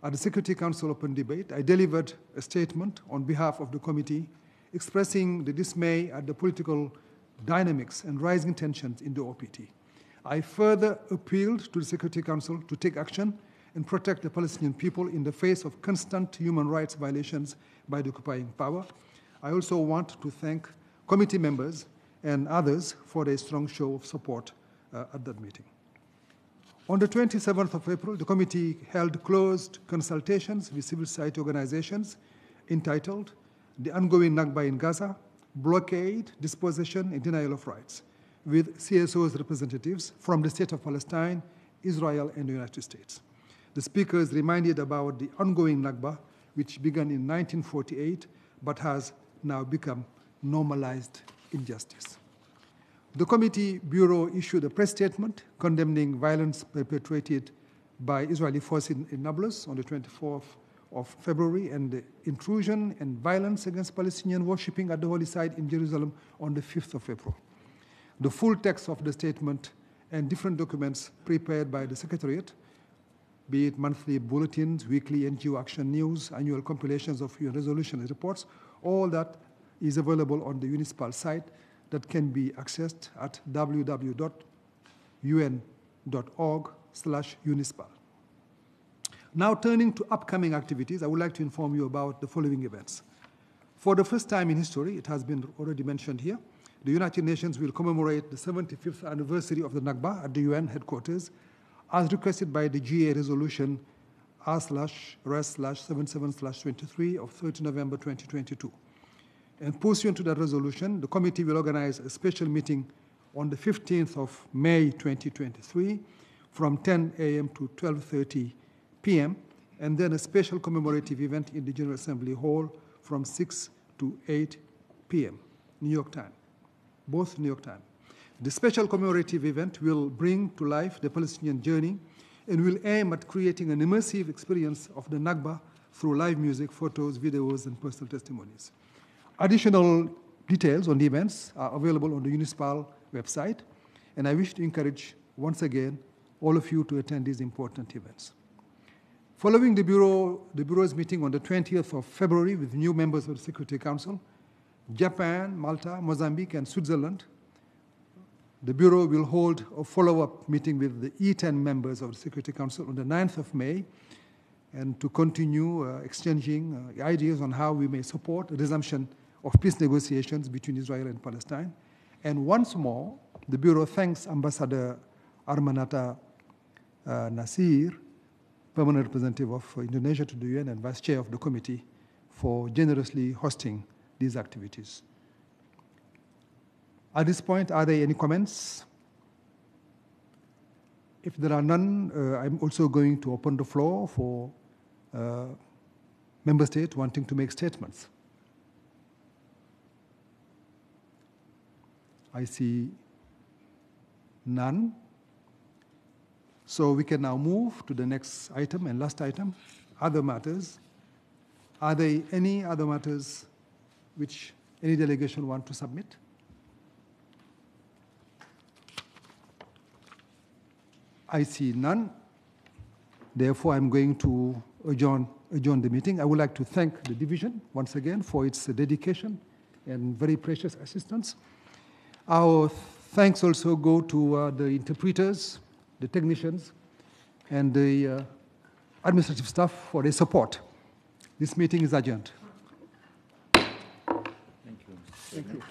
at the Security Council open debate, I delivered a statement on behalf of the committee expressing the dismay at the political dynamics and rising tensions in the OPT. I further appealed to the Security Council to take action and protect the Palestinian people in the face of constant human rights violations by the occupying power. I also want to thank committee members and others for their strong show of support at that meeting. On the 27th of April, the committee held closed consultations with civil society organizations entitled The Ongoing Nakba in Gaza, Blockade, Dispossession, and Denial of Rights, with CSO's representatives from the State of Palestine, Israel, and the United States. The speakers reminded about the ongoing Nakba, which began in 1948, but has now become normalized injustice. The committee bureau issued a press statement condemning violence perpetrated by Israeli forces in Nablus on the 24th of February and the intrusion and violence against Palestinian worshipping at the holy site in Jerusalem on the 5th of April. The full text of the statement and different documents prepared by the Secretariat, be it monthly bulletins, weekly NGO action news, annual compilations of UN resolution reports, all that is available on the UNISPAL site that can be accessed at www.un.org/UNISPAL. Now turning to upcoming activities, I would like to inform you about the following events. For the first time in history, it has been already mentioned here, the United Nations will commemorate the 75th anniversary of the Nakba at the UN headquarters, as requested by the GA resolution R/Res/77/23 of 30 November 2022. And pursuant to that resolution, the committee will organize a special meeting on the 15th of May 2023 from 10 a.m. to 12:30 p.m., and then a special commemorative event in the General Assembly Hall from 6 to 8 p.m., New York time, both New York time. The special commemorative event will bring to life the Palestinian journey and will aim at creating an immersive experience of the Nakba through live music, photos, videos, and personal testimonies. Additional details on the events are available on the UNISPAL website, and I wish to encourage, once again, all of you to attend these important events. Following the Bureau's meeting on the 20th of February with new members of the Security Council, Japan, Malta, Mozambique, and Switzerland, the Bureau will hold a follow-up meeting with the E10 members of the Security Council on the 9th of May, and to continue exchanging ideas on how we may support the resumption of peace negotiations between Israel and Palestine. And once more, the Bureau thanks Ambassador Armanata Nasir, Permanent Representative of Indonesia to the UN and Vice Chair of the Committee, for generously hosting these activities. At this point, are there any comments? If there are none, I'm also going to open the floor for member states wanting to make statements. I see none. So we can now move to the next item and last item, other matters. Are there any other matters which any delegation want to submit? I see none. Therefore, I'm going to adjourn the meeting. I would like to thank the division once again for its dedication and very precious assistance. Our thanks also go to the interpreters, the technicians, and the administrative staff for their support. This meeting is adjourned. Thank you. Thank you.